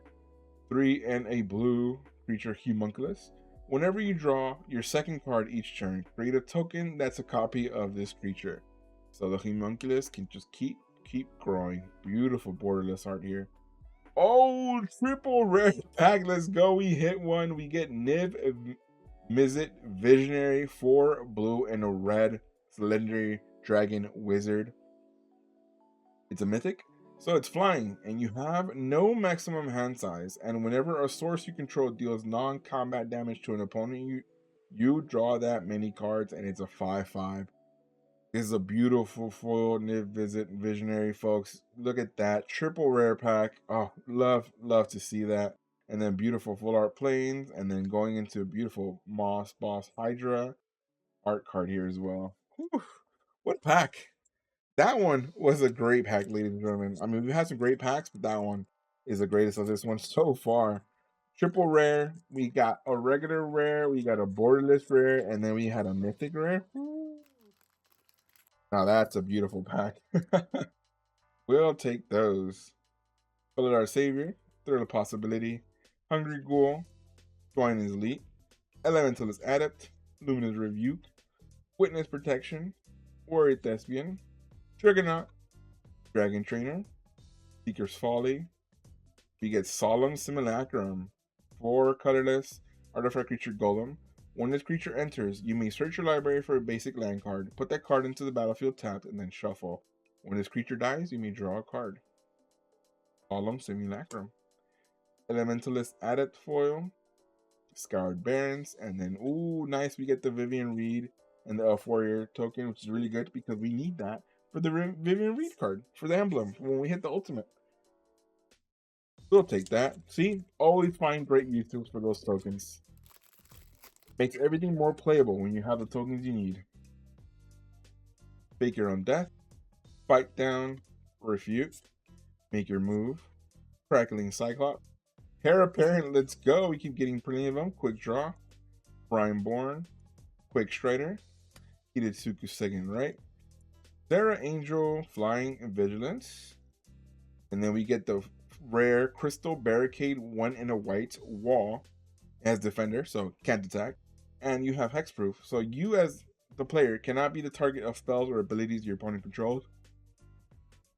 3 and a blue creature homunculus. Whenever you draw your second card each turn, create a token that's a copy of this creature. So the homunculus can just keep growing. Beautiful borderless art here. Oh, triple rare pack. Let's go. We hit one. We get Niv Mizzet Visionary, 4 blue and a red. It's a legendary dragon wizard. It's a mythic, so it's flying, and you have no maximum hand size, and whenever a source you control deals non-combat damage to an opponent, you draw that many cards, and it's a 5/5. This is a beautiful foil Niv Mizzet Visionary, folks. Look at that. Triple rare pack. Oh, love to see that. And then beautiful full art planes, and then going into a beautiful Moss Boss Hydra art card here as well. Whew, what pack! That one was a great pack, ladies and gentlemen. I mean, we had some great packs, but that one is the greatest of this one so far. Triple rare. We got a regular rare. We got a borderless rare, and then we had a mythic rare. Now that's a beautiful pack. We'll take those. Bullet Our Savior, Thrill of Possibility, Hungry Ghoul, Twining's Elite, Elementalist Adept, Luminous Rebuke, Witness Protection, Warrior Thespian, Triggernaut, Dragon Trainer, Seeker's Folly. We get Solemn Simulacrum, 4 colorless, artifact creature golem. When this creature enters, you may search your library for a basic land card, put that card into the battlefield tapped, and then shuffle. When this creature dies, you may draw a card. Solemn Simulacrum. Elementalist Adept foil, Scoured Barrens, and then, ooh, nice, we get the Vivian Reed and the Elf Warrior token, which is really good because we need that for the Vivian Reed card, for the emblem, when we hit the ultimate. We'll take that. See? Always find great uses for those tokens. Makes everything more playable when you have the tokens you need. Fake your own death. Fight down. Refute. Make your move. Crackling Cyclops. Heir Apparent, let's go. We keep getting plenty of them. Quick Draw. Brineborn. Quick Strider. Hidetsuku Second Right. Sarah Angel, Flying and Vigilance. And then we get the rare Crystal Barricade, 1 in a white wall as defender, so can't attack. And you have hexproof, so you as the player cannot be the target of spells or abilities your opponent controls.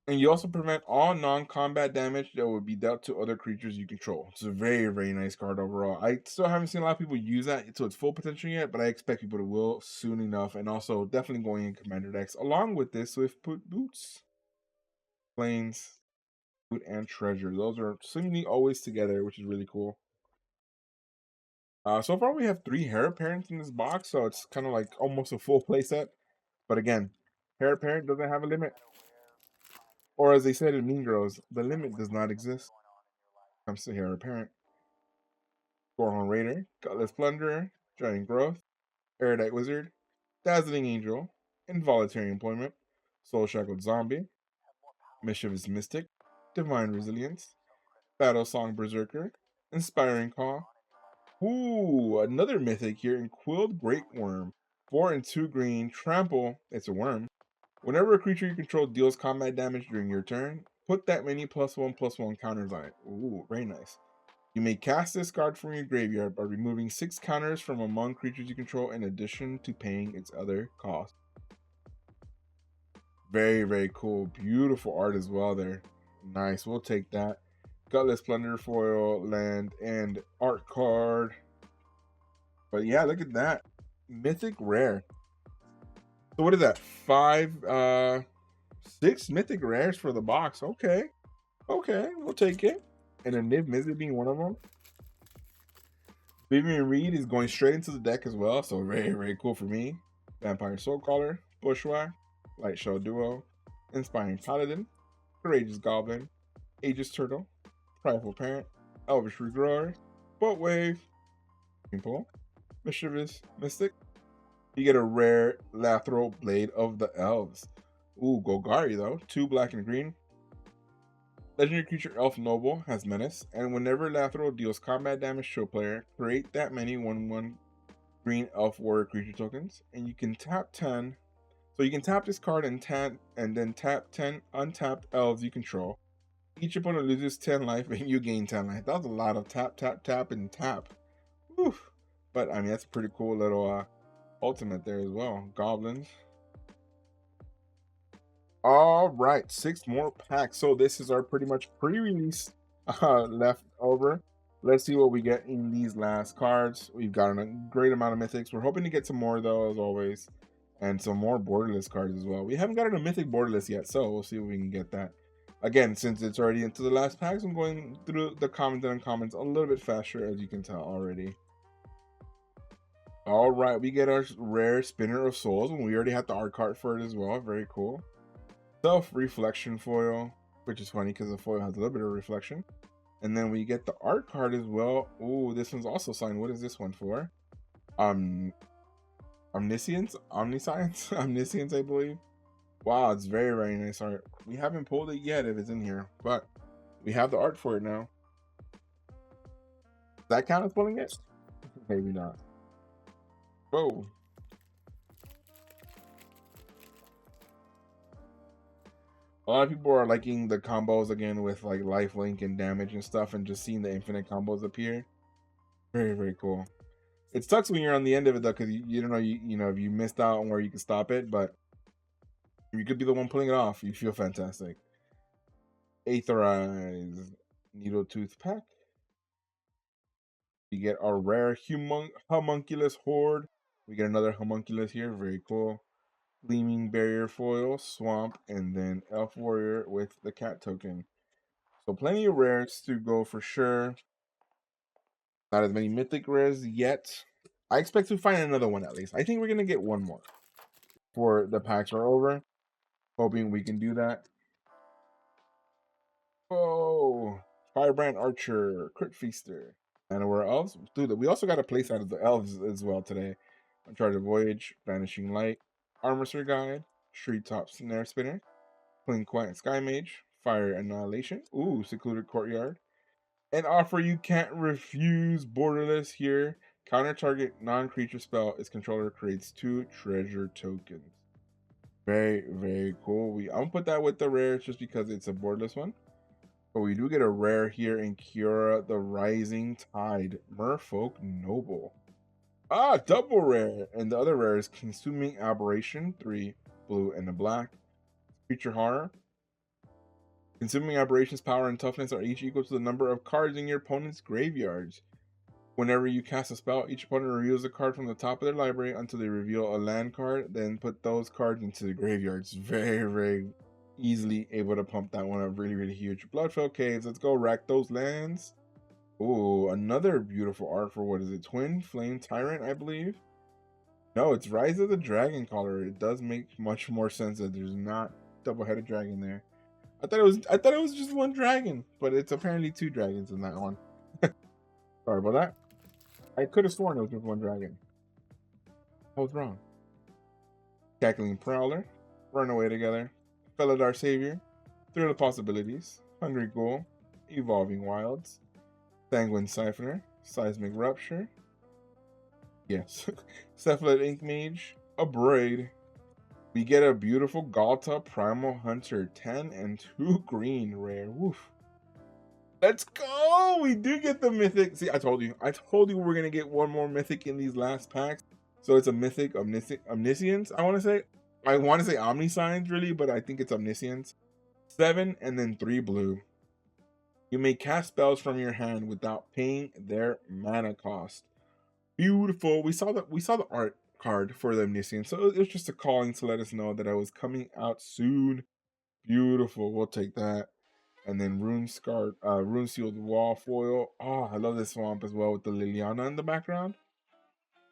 And you also prevent all non-combat damage that would be dealt to other creatures you control. It's a very, very nice card overall. I still haven't seen a lot of people use that to its full potential yet, but I expect people to will soon enough. And also definitely going in Commander decks along with this with Boots, Plains, Food, and Treasure. Those are seemingly always together, which is really cool. So far we have 3 Heir Apparents in this box, so it's kind of like almost a full playset. But again, Heir Apparent doesn't have a limit. Or as they said in Mean Girls, the limit does not exist. Comes to heir apparent. Gorhorn Raider, Gutless Plunderer, Giant Growth, Erudite Wizard, Dazzling Angel, Involuntary Employment, Soul Shackled Zombie, Mischievous Mystic, Divine Resilience, Battle Song Berserker, Inspiring Call. Ooh, another mythic here in Quilled Great Worm. 4 and 2 green, trample, it's a worm. Whenever a creature you control deals combat damage during your turn, put that many +1/+1 counters on it. Ooh, very nice. You may cast this card from your graveyard by removing 6 counters from among creatures you control in addition to paying its other cost. Very, very cool. Beautiful art as well there. Nice. We'll take that. Gutless Plunder foil, land, and art card. But yeah, look at that. Mythic rare. So what is that? 6 mythic rares for the box. Okay. Okay, we'll take it. And a Niv Mizzet being one of them. Vivian Reed is going straight into the deck as well, so very, very cool for me. Vampire Soulcaller, Bushwhack, Light Shell Duo, Inspiring Paladin, Courageous Goblin, Aegis Turtle, Prideful Parent, Elvish Regrower, Boatwave, Pull, Mischievous Mystic. You get a rare Lathril Blade of the Elves. Ooh, Golgari though, 2 black and green. Legendary creature Elf Noble has Menace, and whenever Lathril deals combat damage to a player, create that many 1/1 green Elf Warrior creature tokens, and you can tap 10. So you can tap this card and then tap 10 untapped elves you control. Each opponent loses 10 life and you gain 10 life. That was a lot of tap, tap, tap, and tap. Whew. But I mean, that's a pretty cool little ultimate there as well. Goblins. All right, 6 more packs. So this is our pretty much pre-release left over. Let's see what we get in these last cards. We've got a great amount of mythics. We're hoping to get some more though, as always, and some more borderless cards as well. We haven't gotten a mythic borderless yet, so we'll see if we can get that. Again, since it's already into the last packs, I'm going through the commons and uncommons a little bit faster, as you can tell already. All right, we get our rare Spinner of Souls, and we already have the art card for it as well. Very cool. Self-reflection foil, which is funny because the foil has a little bit of reflection. And then we get the art card as well. Ooh, this one's also signed. What is this one for? Omniscience, Omniscience, I believe. Wow, it's very, very nice art. We haven't pulled it yet if it's in here, but we have the art for it now. Does that count as pulling it? Maybe not. Whoa. A lot of people are liking the combos again with like lifelink and damage and stuff, and just seeing the infinite combos appear. Very, very cool. It sucks when you're on the end of it though, because you don't know you know if you missed out on where you can stop it, but you could be the one pulling it off. You feel fantastic. Aetherize Needle Tooth Pack. We get our rare homunculus horde. We get another homunculus here. Very cool. Gleaming Barrier foil, Swamp, and then Elf Warrior with the cat token. So plenty of rares to go for sure. Not as many mythic rares yet. I expect to find another one at least. I think we're going to get one more before the packs are over. Hoping we can do that. Oh, Firebrand Archer, Crit Feaster. And where else? Dude, we also got a place out of the elves as well today. Uncharted Voyage, Vanishing Light, Armister Guide, Treetop Snare Spinner, Clean Quiet Sky Mage, Fire Annihilation. Ooh, Secluded Courtyard. An offer you can't refuse, borderless here. Counter target non-creature spell. Its controller creates 2 treasure tokens. Very, very cool. I'm gonna put that with the rares just because it's a borderless one. But we do get a rare here in Kiora, the Rising Tide, Merfolk Noble. Ah, double rare. And the other rare is Consuming Aberration, 3 blue and a black. Creature Horror. Consuming Aberration's power and toughness are each equal to the number of cards in your opponent's graveyards. Whenever you cast a spell, each opponent reveals a card from the top of their library until they reveal a land card, then put those cards into the graveyards. Very, very easily able to pump that one up really, really huge. Bloodfell Caves, let's go rack those lands. Ooh, another beautiful art for what is it? Twin Flame Tyrant, I believe. No, it's Rise of the Dragon Caller. It does make much more sense that there's not double-headed dragon there. I thought it was just one dragon, but it's apparently two dragons in that one. Sorry about that. I could have sworn it was just one dragon. I was wrong. Cackling Prowler, Runaway Together, Felidar Savior, Thrill of Possibilities, Hungry Ghoul, Evolving Wilds, Sanguine Siphoner, Seismic Rupture, yes, Cephalid Ink Mage, a Braid. We get a beautiful Galta Primal Hunter, 10 and 2 green rare. Woof. Let's go! We do get the mythic. See, I told you we're gonna get one more mythic in these last packs. So it's a mythic omniscience. I want to say omniscience really, but I think it's omniscience. 7 and then 3 blue. You may cast spells from your hand without paying their mana cost. Beautiful. We saw the art card for the omniscience, so it was just a calling to let us know that I was coming out soon. Beautiful. We'll take that. And then Rune Sealed Wall Foil. Oh, I love this swamp as well with the Liliana in the background.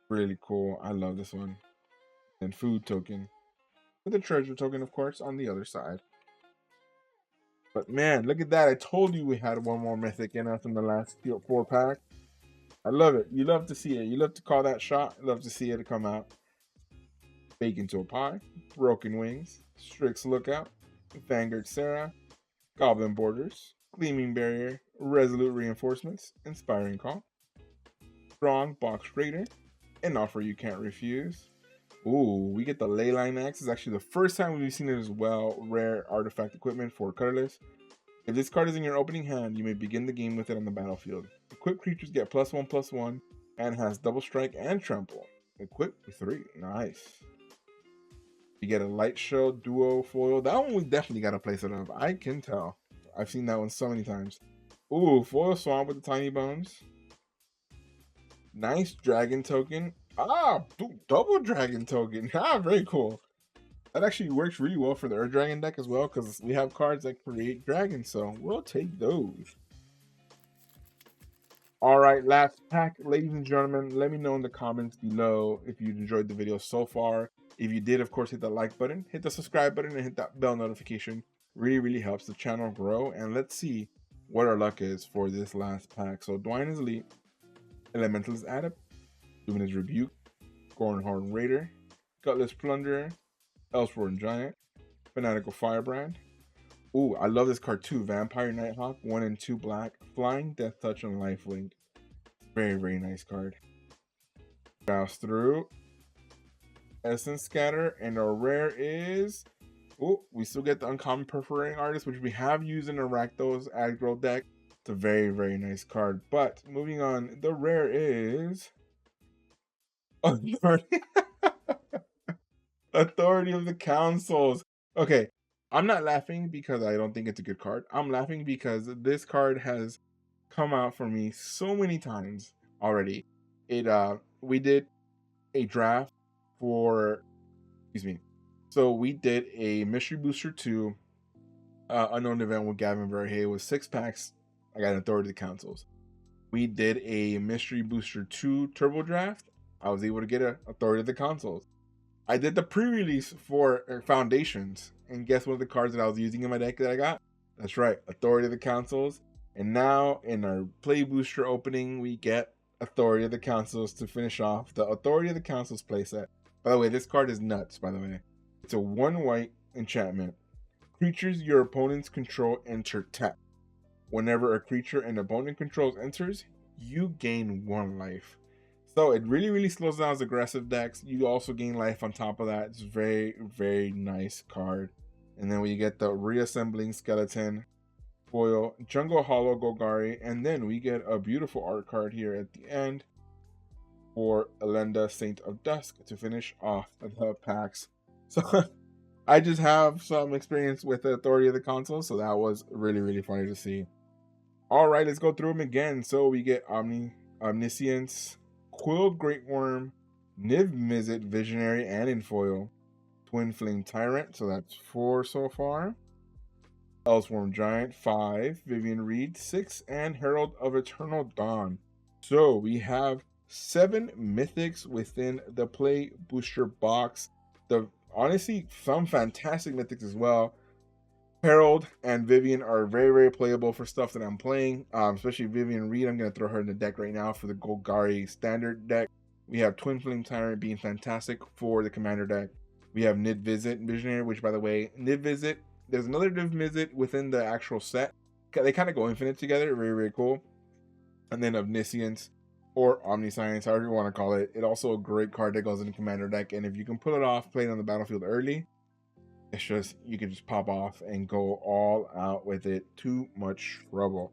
Really cool. I love this one. And Food Token. With the Treasure Token, of course, on the other side. But man, look at that. I told you we had one more mythic in us in the last 4 packs. I love it. You love to see it. You love to call that shot. You love to see it come out. Bacon to a Pie. Broken Wings. Strix Lookout. Vanguard Sarah. Goblin Borders, Gleaming Barrier, Resolute Reinforcements, Inspiring Call, Strong Box Raider, An Offer You Can't Refuse. Ooh, we get the Leyline Axe. It's actually the first time we've seen it as well. Rare artifact equipment for colorless. If this card is in your opening hand, you may begin the game with it on the battlefield. Equipped creatures get +1/+1 and has double strike and trample. Equipped with 3. Nice. You get a Light Show Duo Foil. That one we definitely got to place it up. I can tell. I've seen that one so many times. Ooh, Foil Swamp with the Tiny Bones. Nice Dragon Token. Ah, double Dragon Token. Ah, very cool. That actually works really well for the Earth Dragon deck as well, because we have cards that create dragons, so we'll take those. Alright, last pack. Ladies and gentlemen, let me know in the comments below if you enjoyed the video so far. If you did, of course, hit the like button, hit the subscribe button, and hit that bell notification. Really helps the channel grow. And let's see what our luck is for this last pack. So Dwayne is Elite, Elementalist Adept, Luminous Rebuke, Gornhorn Raider, Gutless Plunderer, Elseword Giant, Fanatical Firebrand. Ooh, I love this card too. Vampire Nighthawk, 1 and 2 black, Flying, Death Touch, and Lifelink. Very nice card. Browse through. Essence Scatter, and our rare is... Oh, we still get the Uncommon Perforating Artist, which we have used in Rakdos aggro deck. It's a very nice card. But moving on, the rare is... Authority. Authority of the Councils. Okay, I'm not laughing because I don't think it's a good card. I'm laughing because this card has come out for me so many times already. We did a draft for, so we did a Mystery Booster 2 Unknown Event with Gavin Verhey with 6 packs. I got an Authority of the Councils. We did a Mystery Booster 2 Turbo Draft. I was able to get an Authority of the Councils. I did the pre-release for Foundations, and guess what the cards that I was using in my deck that I got? That's right, Authority of the Councils. And now in our Play Booster opening, we get Authority of the Councils to finish off the Authority of the Councils playset. By the way, this card is nuts, by the way. It's a 1 white enchantment. Creatures your opponents control enter tap. Whenever a creature an opponent controls enters, you gain 1 life. So it really slows down his aggressive decks. You also gain life on top of that. It's very nice card. And then we get the Reassembling Skeleton foil, Jungle Hollow Golgari, and then we get a beautiful art card here at the end for Elenda, Saint of Dusk, to finish off the packs. So I just have some experience with the Authority of the Console, so that was really funny to see. Alright, let's go through them again. So we get Omniscience, Quilled Great Worm, Niv Mizzet Visionary and in foil, Twin Flame Tyrant, so that's 4 so far. Elsworm Giant, 5, Vivian Reed, 6, and Herald of Eternal Dawn. So we have 7 mythics within the Play Booster box. Honestly, some fantastic mythics as well. Harold and Vivian are very, very playable for stuff that I'm playing, especially Vivian Reed. I'm going to throw her in the deck right now for the Golgari standard deck. We have Twin Flame Tyrant being fantastic for the commander deck. We have Nid Visit Visionary, which, by the way, Nid Visit, there's another Nid Visit within the actual set. They kind of go infinite together. Very, very cool. And then Omniscience or Omniscience, however you want to call it. It's also a great card that goes in the commander deck. And if you can pull it off, play it on the battlefield early, it's just, you can just pop off and go all out with it. Too much trouble.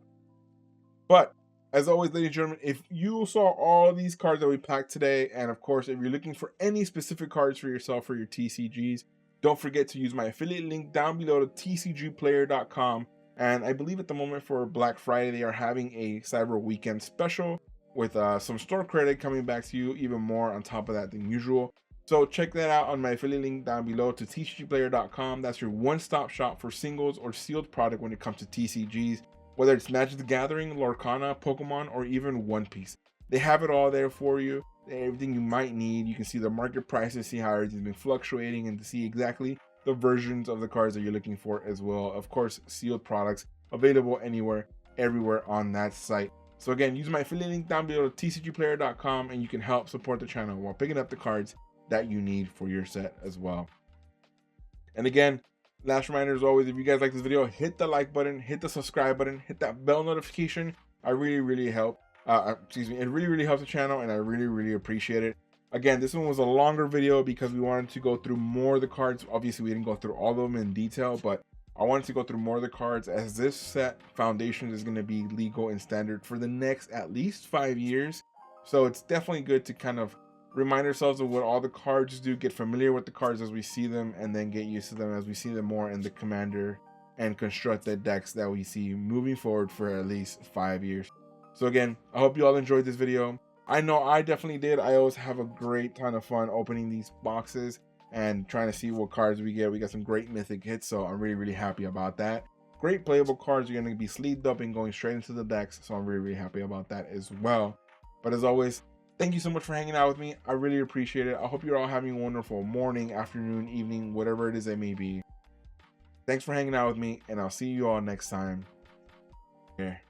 But as always, ladies and gentlemen, if you saw all these cards that we packed today, and of course, if you're looking for any specific cards for yourself for your TCGs, don't forget to use my affiliate link down below to tcgplayer.com. And I believe at the moment for Black Friday, they are having a Cyber Weekend special with some store credit coming back to you, even more on top of that than usual. So check that out on my affiliate link down below to tcgplayer.com. That's your one-stop shop for singles or sealed product when it comes to TCGs, whether it's Magic the Gathering, Lorcana, Pokemon, or even One Piece. They have it all there for you. Everything you might need. You can see the market prices, see how everything's been fluctuating, and to see exactly the versions of the cards that you're looking for as well. Of course, sealed products available anywhere, everywhere on that site. So again, use my affiliate link down below to tcgplayer.com and you can help support the channel while picking up the cards that you need for your set as well. And again, last reminder as always, if you guys like this video, hit the like button, hit the subscribe button, hit that bell notification. I really help. It really helps the channel, and I really appreciate it. Again, this one was a longer video because we wanted to go through more of the cards. Obviously, we didn't go through all of them in detail, but I wanted to go through more of the cards, as this set Foundations is going to be legal and standard for the next at least 5 years. So it's definitely good to kind of remind ourselves of what all the cards do, get familiar with the cards as we see them, and then get used to them as we see them more in the commander and constructed decks that we see moving forward for at least 5 years. So again, I hope you all enjoyed this video. I know I definitely did. I always have a great ton of fun opening these boxes and trying to see what cards we get. We got some great mythic hits, so I'm really happy about that. Great playable cards are going to be sleeved up and going straight into the decks, so I'm really happy about that as well. But as always, thank you so much for hanging out with me. I really appreciate it. I hope you're all having a wonderful morning, afternoon, evening, whatever it is it may be. Thanks for hanging out with me, and I'll see you all next time. Here.